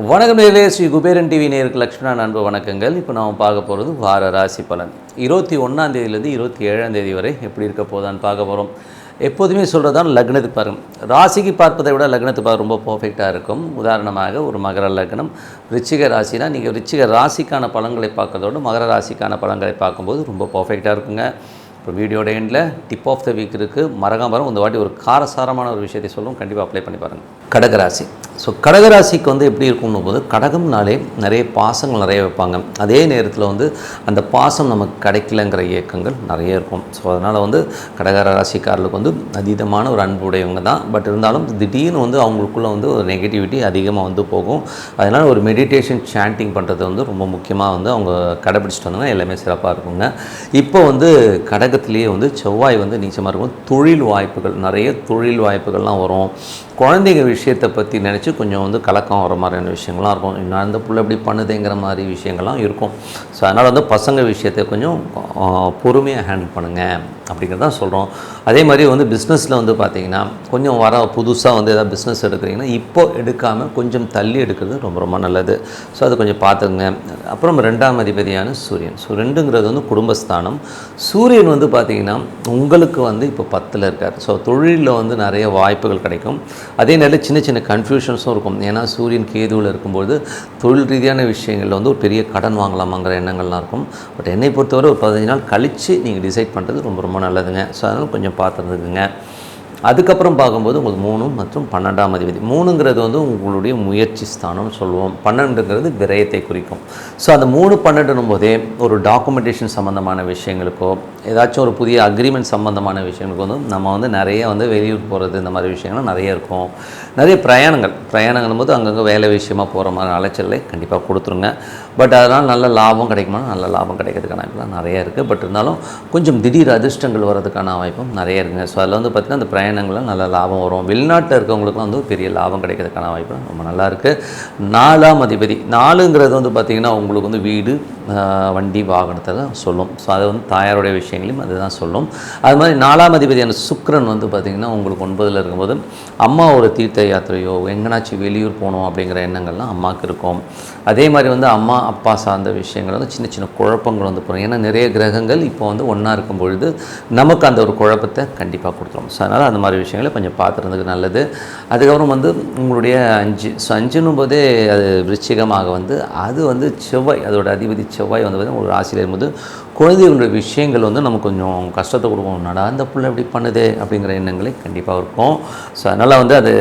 வணக்கம் நேயர்களே, ஸ்ரீ குபேரன் டிவி நேயருக்கு லக்ஷ்மணா அன்பு வணக்கங்கள். இப்போ நாம் பார்க்க போகிறது வார ராசி பலன் 21ஆம் தேதியிலேருந்து 27ஆம் தேதி வரை எப்படி இருக்க போதான்னு பார்க்க போகிறோம். எப்போதுமே சொல்கிறது தான் லக்னத்தை பாருங்கள். ராசிக்கு பார்ப்பதை விட லக்னத்தை பார்க்க ரொம்ப பர்ஃபெக்டாக இருக்கும். உதாரணமாக ஒரு மகர லக்னம், விருச்சிக ராசினா நீங்கள் விருச்சிக ராசிக்கான பலன்களை பார்க்கறதோடு மகர ராசிக்கான பலன்களை பார்க்கும்போது ரொம்ப பர்ஃபெக்டாக இருக்குங்க. இப்போ வீடியோட எண்டில் டிப் ஆஃப் த வீக் இருக்குது. மறக்காம இந்த வாட்டி ஒரு காரசாரமான ஒரு விஷயத்தை சொல்லுவோம், கண்டிப்பாக அப்ளை பண்ணி பாருங்கள். கடகராசி. ஸோ கடகராசிக்கு வந்து எப்படி இருக்கும்னு போது, கடகம்னாலே நிறைய பாசங்கள் நிறைய வைப்பாங்க. அதே நேரத்தில் வந்து அந்த பாசம் நமக்கு கிடைக்கலங்கிற இயக்கங்கள் நிறைய இருக்கும். ஸோ அதனால் வந்து கடக ராசிக்காரர்களுக்கு வந்து அதீதமான ஒரு அன்பு உடையவங்க தான். பட் இருந்தாலும் திடீர்னு வந்து அவங்களுக்குள்ளே வந்து ஒரு நெகட்டிவிட்டி அதிகமாக வந்து போகும். அதனால் ஒரு மெடிடேஷன் சாண்டிங் பண்ணுறது வந்து ரொம்ப முக்கியமாக வந்து அவங்க கடைபிடிச்சிட்டு வந்தாங்கன்னா எல்லாமே சிறப்பாக இருக்குங்க. இப்போ வந்து கடகத்திலேயே வந்து செவ்வாய் வந்து நீச்சமாக இருக்கும். தொழில் வாய்ப்புகள், நிறைய தொழில் வாய்ப்புகள்லாம் வரும். குழந்தைங்க விஷயத்தை பற்றி நினச்சி கொஞ்சம் வந்து கலக்கம் வர மாதிரியான விஷயங்கள்லாம் இருக்கும். இன்னும் அந்த புள்ள எப்படி பண்ணுதுங்கிற மாதிரி விஷயங்கள்லாம் இருக்கும். ஸோ அதனால் வந்து பசங்க விஷயத்தை கொஞ்சம் பொறுமையாக ஹேண்டில் பண்ணுங்கள் அப்படிங்கிறதான் சொல்கிறோம். அதே மாதிரி வந்து பிஸ்னஸில் வந்து பார்த்திங்கன்னா கொஞ்சம் புதுசாக வந்து எதாவது பிஸ்னஸ் எடுக்கிறீங்கன்னா இப்போ எடுக்காமல் கொஞ்சம் தள்ளி எடுக்கிறது ரொம்ப ரொம்ப நல்லது. ஸோ அது கொஞ்சம் பார்த்துக்குங்க. அப்புறம் 2ஆம் அதிபதியான சூரியன். ஸோ 2ங்கிறது வந்து குடும்பஸ்தானம். சூரியன் வந்து பார்த்திங்கன்னா உங்களுக்கு வந்து இப்போ 10ல் இருக்கார். ஸோ தொழிலில் வந்து நிறைய வாய்ப்புகள் கிடைக்கும். அதே நேரத்தில் சின்ன சின்ன கன்ஃபியூஷன்ஸும் இருக்கும். ஏன்னா சூரியன் கேதுவில் இருக்கும்போது தொழில் ரீதியான விஷயங்களில் வந்து ஒரு பெரிய கடன் வாங்கலாமாங்கிற எண்ணங்கள்லாம் இருக்கும். பட் என்னை பொறுத்தவரை ஒரு 15 நாள் கழித்து நீங்கள் டிசைட் பண்ணுறது ரொம்ப ரொம்ப நல்லதுங்க. ஸோ அதனால் கொஞ்சம் பார்த்துருந்துக்குங்க. அதுக்கப்புறம் பார்க்கும்போது உங்களுக்கு 3 மற்றும் 12ஆம் அதிபதி. 3ங்கிறது வந்து உங்களுடைய முயற்சி ஸ்தானம்னு சொல்லுவோம். 12ங்கிறது விரயத்தை குறிக்கும். ஸோ அந்த 3, 12னும் போதே ஒரு டாக்குமெண்டேஷன் சம்மந்தமான விஷயங்களுக்கோ ஏதாச்சும் ஒரு புதிய அக்ரிமெண்ட் சம்மந்தமான விஷயங்களுக்கு வந்து நம்ம வந்து நிறைய வந்து வெளியூர் போகிறது, இந்த மாதிரி விஷயங்கள்லாம் நிறைய இருக்கும். நிறைய பிரயாணங்களும் போது அங்கங்கே வேலை விஷயமாக போகிற மாதிரி அலைச்சலை கண்டிப்பாக கொடுத்துருங்க. பட் அதனால் நல்ல லாபம் கிடைக்குமா, நல்ல லாபம் கிடைக்கிறதுக்கான வாய்ப்புலாம் நிறையா இருக்குது. பட் இருந்தாலும் கொஞ்சம் திடீர் அதிர்ஷ்டங்கள் வர்றதுக்கான வாய்ப்பும் நிறைய இருக்குங்க. ஸோ அதில் வந்து பார்த்திங்கன்னா அந்த பிரயாணங்கள்லாம் நல்ல லாபம் வரும். வெளிநாட்டில் இருக்கவங்களுக்குலாம் வந்து பெரிய லாபம் கிடைக்கிறதுக்கான வாய்ப்பு ரொம்ப நல்லா இருக்குது. 4ஆம் அதிபதி. 4ங்கிறது வந்து பார்த்திங்கன்னா உங்களுக்கு வந்து வீடு, வண்டி, வாகனத்தை தான் சொல்லும். ஸோ அது வந்து தாயாருடைய விஷயங்களையும் அதுதான் சொல்லும். அது மாதிரி 4ஆம் அதிபதியான சுக்கிரன் வந்து பார்த்திங்கன்னா உங்களுக்கு 9ல் இருக்கும்போது அம்மா ஒரு தீர்த்த யாத்திரையோ எங்கேனாச்சும் வெளியூர் போகணும் அப்படிங்கிற எண்ணங்கள்லாம் அம்மாவுக்கு இருக்கும். அதே மாதிரி வந்து அம்மா அப்பா சார்ந்த விஷயங்கள் வந்து சின்ன சின்ன குழப்பங்கள் வந்து போகிறோம். ஏன்னா நிறைய கிரகங்கள் இப்போ வந்து ஒன்றா இருக்கும் பொழுது நமக்கு அந்த ஒரு குழப்பத்தை கண்டிப்பாக கொடுத்துரும். ஸோ அதனால் அந்த மாதிரி விஷயங்களை கொஞ்சம் பார்த்துருந்தது நல்லது. அதுக்கப்புறம் வந்து உங்களுடைய 5. ஸோ 5ன்னும் போதே அது விருச்சிகமாக வந்து அது வந்து செவ்வாய், அதோட அதிபதி செவ்வாய் வந்து ஒரு ராசியில் இருக்கும்போது குழந்தைகளுடைய விஷயங்கள் வந்து நமக்கு கொஞ்சம் கஷ்டத்தை கொடுக்கும். அந்த பிள்ளை எப்படி பண்ணுது அப்படிங்கிற எண்ணங்களே கண்டிப்பாக இருக்கும். ஸோ அதனால் வந்து அது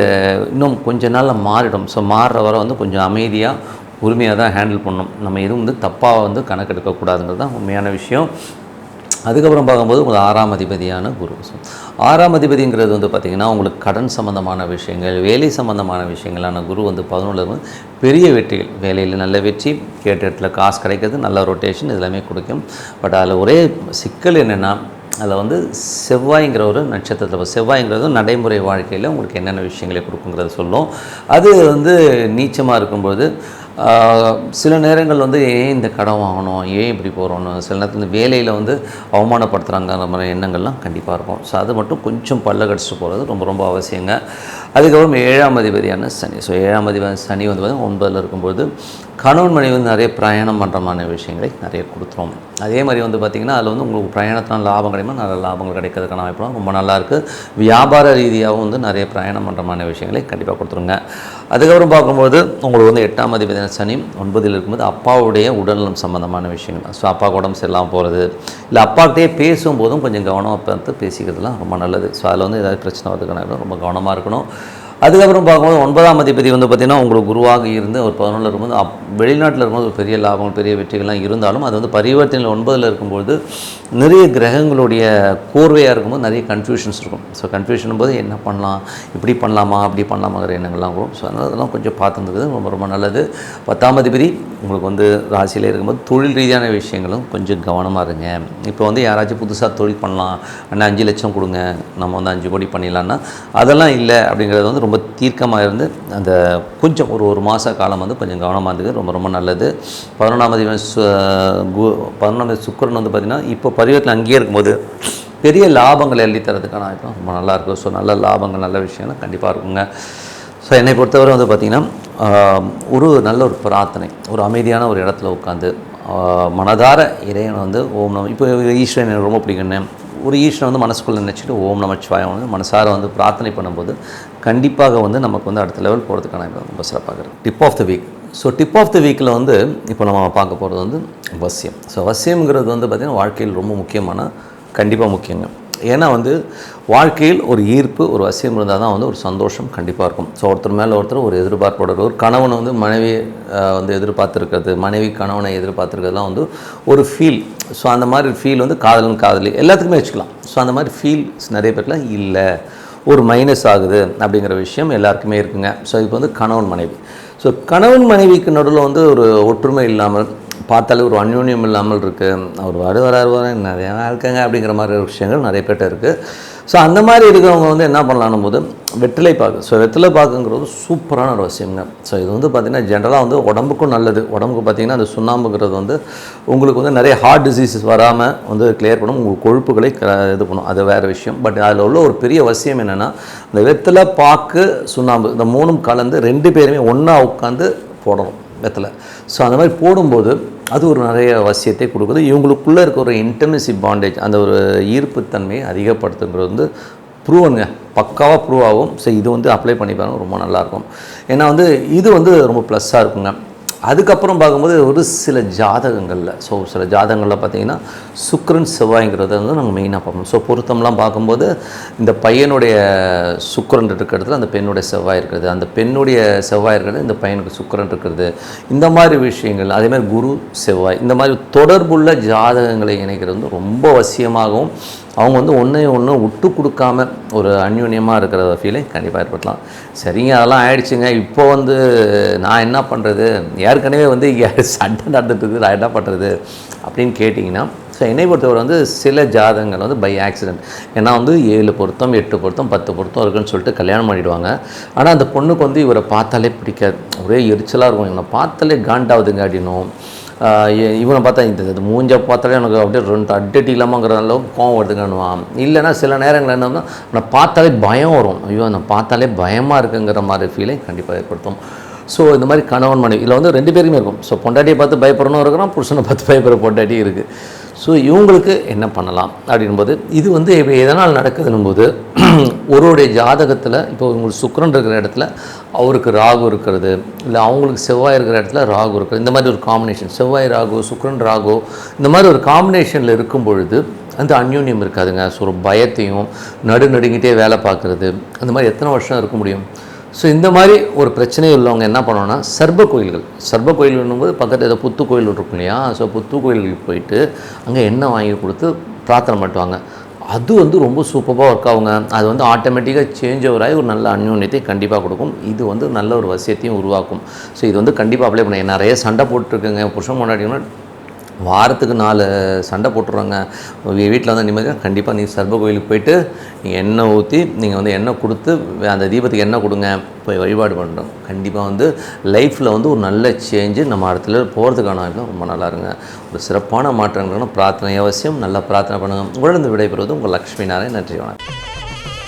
இன்னும் கொஞ்ச நாளில் மாறிடும். ஸோ மாறுற வரை வந்து கொஞ்சம் அமைதியாக உரிமையாக தான் ஹேண்டில் பண்ணணும். நம்ம எதுவும் வந்து தப்பாக வந்து கணக்கெடுக்கக்கூடாதுங்கிறது தான் உண்மையான விஷயம். அதுக்கப்புறம் பார்க்கும்போது உங்களுக்கு 6ஆம் அதிபதியான குரு. 6ஆம் அதிபதிங்கிறது வந்து பார்த்திங்கன்னா உங்களுக்கு கடன் சம்மந்தமான விஷயங்கள், வேலை சம்மந்தமான விஷயங்களான குரு வந்து 11ல் வந்து பெரிய வெற்றிகள், வேலையில் நல்ல வெற்றி, கேட்ட இடத்துல காசு கிடைக்கிறது, நல்ல ரொட்டேஷன் இதெல்லாமே கொடுக்கும். பட் அதில் ஒரே சிக்கல் என்னென்னா அதில் வந்து செவ்வாய்ங்கிற ஒரு நட்சத்திரத்தில், செவ்வாய்ங்கிறது நடைமுறை வாழ்க்கையில் உங்களுக்கு என்னென்ன விஷயங்களை கொடுக்குங்கிறத சொல்லும். அது வந்து நீச்சமாக இருக்கும்போது சில நேரங்கள் வந்து ஏன் இந்த கடன் வாங்கணும், ஏன் இப்படி போகிறோன்னு, சில நேரத்தில் இந்த வேலையில் வந்து அவமானப்படுத்துகிறாங்கிற மாதிரி எண்ணங்கள்லாம் கண்டிப்பாக இருக்கும். ஸோ அது மட்டும் கொஞ்சம் பல்ல கடிச்சிட்டு போகிறது ரொம்ப ரொம்ப அவசியங்க. அதுக்கப்புறம் 7ஆம் அதிபதியான சனி. ஸோ 7ஆம் அதிபதி சனி வந்து 9ல் இருக்கும்போது கணவன் மனைவி வந்து நிறைய பிரயாணம் பண்ணுறமான விஷயங்களை நிறைய கொடுத்துரும். அதே மாதிரி வந்து பார்த்திங்கன்னா அதில் வந்து உங்களுக்கு பிரயாணத்தினால் லாபம் கிடைக்குமா, நல்ல லாபங்கள் கிடைக்கிறதுக்கான வாய்ப்புலாம் ரொம்ப நல்லாயிருக்கு. வியாபார ரீதியாகவும் வந்து நிறைய பிரயாணம் பண்ணுறமான விஷயங்களை கண்டிப்பாக கொடுத்துருங்க. அதுக்கப்புறம் பார்க்கும்போது உங்களுக்கு வந்து 8ஆம் அதிபதி சனி 9ல் இருக்கும்போது அப்பாவுடைய உடல்நலம் சம்மந்தமான விஷயங்கள். ஸோ அப்பாவுக்கு உடம்பு சரியில்லாமல் போகிறது, இல்லை அப்பாக்கிட்டே பேசும்போதும் கொஞ்சம் கவனமாக பார்த்து பேசிக்கிறதுலாம் ரொம்ப நல்லது. ஸோ அதில் வந்து ஏதாவது பிரச்சனை வரதுக்கான ரொம்ப கவனமாக இருக்கணும். அதுக்கப்புறம் பார்க்கும்போது 9ஆம் அதிபதி வந்து பார்த்திங்கன்னா உங்களுக்கு குருவாக இருந்து ஒரு 11ல் இருக்கும்போது வெளிநாட்டில் இருக்கும்போது ஒரு பெரிய லாபம், பெரிய வெற்றிகள்லாம் இருந்தாலும் அது வந்து பரிவர்த்தனையில் 9ல் இருக்கும்போது நிறைய கிரகங்களுடைய கோர்வையாக இருக்கும்போது நிறைய கன்ஃபியூஷன்ஸ் இருக்கும். ஸோ கன்ஃபியூஷன் போது என்ன பண்ணலாம், இப்படி பண்ணலாமா, அப்படி பண்ணலாமாங்கிற எண்ணங்கள்லாம் வரும். ஸோ அதனால் அதெல்லாம் கொஞ்சம் பார்த்துருந்தது ரொம்ப ரொம்ப நல்லது. 10ஆம் அதிபதி உங்களுக்கு வந்து ராசியில் இருக்கும்போது தொழில் ரீதியான விஷயங்களும் கொஞ்சம் கவனமாக இருங்க. இப்போ வந்து யாராச்சும் புதுசாக தொழில் பண்ணலாம், ஆனால் 5 லட்சம் கொடுங்க, நம்ம வந்து 5 கோடி பண்ணிடலான்னா அதெல்லாம் இல்லை. அப்படிங்கிறது வந்து ரொம்ப தீர்க்கமாக இருந்து அந்த கொஞ்சம் ஒரு மாத காலம் வந்து கொஞ்சம் கவனமாக இருந்தது ரொம்ப ரொம்ப நல்லது. 11ஆம் அதிபதி சுக்கிரன் வந்து பார்த்திங்கன்னா இப்போ பரிவர்த்தனை அங்கேயே இருக்கும்போது பெரிய லாபங்களை எழுதி தரதுக்கான வாய்ப்பு ரொம்ப நல்லாயிருக்கும். ஸோ நல்ல லாபங்கள் நல்ல விஷயம்லாம் கண்டிப்பாக இருக்குங்க. ஸோ என்னை பொறுத்தவரை வந்து பார்த்திங்கன்னா ஒரு நல்ல ஒரு பிரார்த்தனை, ஒரு அமைதியான ஒரு இடத்துல உட்காந்து மனதார இறைவனை வந்து ஓம் நம, இப்போ ஈஸ்வரன் எனக்கு ரொம்ப பிடிக்குன்னு ஒரு ஈஸ்வரன் வந்து மனசுக்குள்ளே நினச்சிட்டு ஓம் நமச்சிவாயம் வந்து மனசார வந்து பிரார்த்தனை பண்ணும்போது கண்டிப்பாக வந்து நமக்கு வந்து அடுத்த லெவல் போகிறதுக்கான ரொம்ப சிறப்பாக இருக்குது. Tip of the week. So tip of the வீக்கில் வந்து இப்போ நம்ம பார்க்க போகிறது வந்து வசியம். ஸோ வசியம்ங்கிறது வந்து பார்த்திங்கன்னா வாழ்க்கையில் ரொம்ப முக்கியமான, கண்டிப்பாக முக்கியங்க. ஏன்னா வந்து வாழ்க்கையில் ஒரு ஈர்ப்பு, ஒரு வசியம் இருந்தால் தான் வந்து ஒரு சந்தோஷம் கண்டிப்பாக இருக்கும். ஸோ ஒருத்தர் மேலே ஒருத்தர் ஒரு எதிர்பார்ப்போட, ஒரு கணவனை வந்து மனைவியை வந்து எதிர்பார்த்துருக்கிறது, மனைவி கணவனை எதிர்பார்த்துருக்கிறதுலாம் வந்து ஒரு ஃபீல். ஸோ அந்த மாதிரி ஃபீல் வந்து காதலன் காதலி எல்லாத்துக்குமே வச்சுக்கலாம். ஸோ அந்த மாதிரி ஃபீல்ஸ் நிறைய பேர்ல இல்லை, ஒரு மைனஸ் ஆகுது அப்படிங்கிற விஷயம் எல்லாருக்குமே இருக்குங்க. ஸோ இப்போ வந்து கணவன் மனைவி. ஸோ கணவன் மனைவிக்கு நடுவில் வந்து ஒரு ஒற்றுமை இல்லாமல், பார்த்தாலே ஒரு அந்யோன்யம் இல்லாமல் இருக்குது. அவர் வராரு நிறையா இருக்காங்க அப்படிங்கிற மாதிரி விஷயங்கள் நிறைய பேர்ட்ட இருக்குது. ஸோ அந்த மாதிரி இருக்கிறவங்க வந்து என்ன பண்ணலான்னும் போது வெற்றிலை பாக்கு. ஸோ வெற்றிலை பாக்குங்கிறது சூப்பரான ஒரு விஷயங்க. ஸோ இது வந்து பார்த்திங்கன்னா ஜென்ரலாக வந்து உடம்புக்கும் நல்லது. உடம்புக்கு பார்த்திங்கன்னா அந்த சுண்ணாம்புங்கிறது வந்து உங்களுக்கு வந்து நிறைய ஹார்ட் டிசீஸஸ் வராமல் வந்து கிளியர் பண்ணும், உங்களுக்கு கொழுப்புகளை இது பண்ணும், அது வேறு விஷயம். பட் அதில் உள்ள ஒரு பெரிய விஷயம் என்னென்னா, இந்த வெற்றிலை பாக்கு சுண்ணாம்பு இந்த மூணும் கலந்து 2 பேருமே ஒன்றா உட்காந்து போடணும் வெற்றிலை. ஸோ அந்த மாதிரி போடும்போது அது ஒரு நிறைய வசியத்தை கொடுக்குது. இவங்களுக்குள்ளே இருக்க ஒரு இன்டிமசி பாண்டேஜ், அந்த ஒரு ஈர்ப்புத்தன்மையை அதிகப்படுத்துங்கிறது வந்து ப்ரூவனுங்க, பக்காவாக ப்ரூவ் ஆகும். ஸோ இது வந்து அப்ளை பண்ணி பாருங்கள், ரொம்ப நல்லாயிருக்கும். ஏன்னா வந்து இது வந்து ரொம்ப ப்ளஸ்ஸாக இருக்குங்க. அதுக்கப்புறம் பார்க்கும்போது ஒரு சில ஜாதகங்களில், ஸோ சில ஜாதகங்களில் பார்த்திங்கன்னா சுக்கிரன் செவ்வாய்ங்கிறத வந்து நாங்கள் மெயினாக பார்க்கணும். ஸோ பொருத்தம்லாம் பார்க்கும்போது இந்த பையனுடைய சுக்கிரன் இருக்கிற இடத்துல அந்த பெண்ணுடைய செவ்வாய் இருக்கிறது, அந்த பெண்ணுடைய செவ்வாய் இருக்கிறது இந்த பையனுக்கு சுக்கிரன் இருக்கிறது, இந்த மாதிரி விஷயங்கள். அதேமாதிரி குரு செவ்வாய், இந்த மாதிரி தொடர்புள்ள ஜாதகங்களை இணைக்கிறது வந்து ரொம்ப அவசியமாகவும், அவங்க வந்து ஒன்று விட்டு கொடுக்காம ஒரு அந்யோன்யமாக இருக்கிற ஃபீலை கண்டிப்பாக ஏற்படுத்தலாம். சரிங்க, அதெல்லாம் ஆயிடுச்சுங்க, இப்போ வந்து நான் என்ன பண்ணுறது, ஏற்கனவே வந்து சண்டை நடந்துட்டு நான் என்ன பண்ணுறது அப்படின்னு கேட்டிங்கன்னா, ஸோ என்னை பொறுத்தவரை வந்து சில ஜாதகங்கள் வந்து பை ஆக்சிடென்ட், ஏன்னா வந்து 7 பொருத்தம் 8 பொருத்தம் 10 பொருத்தம் இருக்குன்னு சொல்லிட்டு கல்யாணம் பண்ணிவிடுவாங்க. ஆனால் அந்த பொண்ணுக்கு வந்து இவரை பார்த்தாலே பிடிக்காது, ஒரே எரிச்சலாக இருக்கும், இவனை பார்த்தாலே காண்டாவதுங்க அப்படின்னும், இவனை பார்த்தா இந்த மூஞ்ச பார்த்தாலே எனக்கு அப்படியே 2 அடி இல்லாமங்கிற அளவுக்கு கோவம் வருதுங்கன்னுவான். இல்லைனா சில நேரங்கள் என்னன்னா நான் பார்த்தாலே பயம் வரும், ஐயோ நான் பார்த்தாலே பயமாக இருக்குங்கிற மாதிரி ஃபீலை கண்டிப்பாக ஏற்படுத்தும். ஸோ இந்த மாதிரி கணவன் மனைவி இதில் வந்து 2 பேருமே இருக்கும். ஸோ பொண்டாட்டியை பார்த்து பயப்படணும் இருக்கிறோம், புருஷனை பார்த்து பயப்படுற பொண்டாட்டி இருக்குது. ஸோ இவங்களுக்கு என்ன பண்ணலாம் அப்படின்போது, இது வந்து இப்போ எதனால் நடக்குதுன்னும் போது ஒருவருடைய ஜாதகத்தில் இப்போ உங்களுக்கு சுக்கிரன் இருக்கிற இடத்துல அவருக்கு ராகு இருக்கிறது, இல்லை அவங்களுக்கு செவ்வாய் இருக்கிற இடத்துல ராகு இருக்கிறது, இந்த மாதிரி ஒரு காம்பினேஷன், செவ்வாய் ராகு சுக்கிரன் ராகு இந்த மாதிரி ஒரு காம்பினேஷனில் இருக்கும் பொழுது அந்த அந்யோன்யம் இருக்காதுங்க. ஸோ ஒரு பயத்தையும் நடுநடுங்கிட்டே வேலை பார்க்குறது, அந்த மாதிரி எத்தனை வருஷம் இருக்க முடியும்? ஸோ இந்த மாதிரி ஒரு பிரச்சனை உள்ளவங்க என்ன பண்ணோன்னா, சர்ப கோயில்கள் போது பக்கத்தில் ஏதோ புத்து கோயில் இருக்கும் இல்லையா, ஸோ புத்து கோயிலுக்கு போயிட்டு அங்கே எண்ணெய் வாங்கி கொடுத்து பிரார்த்தனை பண்ணுவாங்க. அது வந்து ரொம்ப சூப்பராக ஒர்க் ஆகுங்க. அது வந்து ஆட்டோமேட்டிக்காக சேஞ்ச் ஓவர் ஆகி ஒரு நல்ல அந்யோன்யத்தை கண்டிப்பாக கொடுக்கும். இது வந்து நல்ல ஒரு வசியத்தையும் உருவாக்கும். ஸோ இது வந்து கண்டிப்பாக அப்ளை பண்ண. நிறைய சண்டை போட்டுருக்குங்க புருஷன் முன்னாடினா, வாரத்துக்கு 4 சண்டை போட்டுருவாங்க. வீட்டில் வந்து நிம்மதியாக கண்டிப்பாக நீங்கள் சர்ப கோயிலுக்கு போயிட்டு நீங்கள் எண்ணெய் ஊற்றி நீங்கள் வந்து எண்ணெய் கொடுத்து அந்த தீபத்துக்கு எண்ணெய் கொடுங்க, போய் வழிபாடு பண்ணுறோம். கண்டிப்பாக வந்து லைஃப்பில் வந்து ஒரு நல்ல சேஞ்சு நம்ம இடத்துல போகிறதுக்கான வாய்ப்பு ரொம்ப நல்லா இருங்க. ஒரு சிறப்பான மாற்றங்கள்னா பிரார்த்தனை அவசியம். நல்லா பிரார்த்தனை பண்ணுங்கள். உங்களிடம் விடைபெறுவது உங்கள் லக்ஷ்மி நாராயணன். நன்றி, வணக்கம்.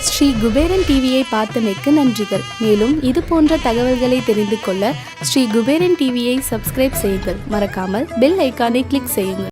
ஸ்ரீ குபேரன் டிவியை பார்த்தமைக்கு நன்றிகள். மேலும் இது போன்ற தகவல்களை தெரிந்து கொள்ள ஸ்ரீ குபேரன் டிவியை சப்ஸ்கிரைப் செய்யுங்கள். மறக்காமல் பெல் ஐக்கானை கிளிக் செய்யுங்கள்.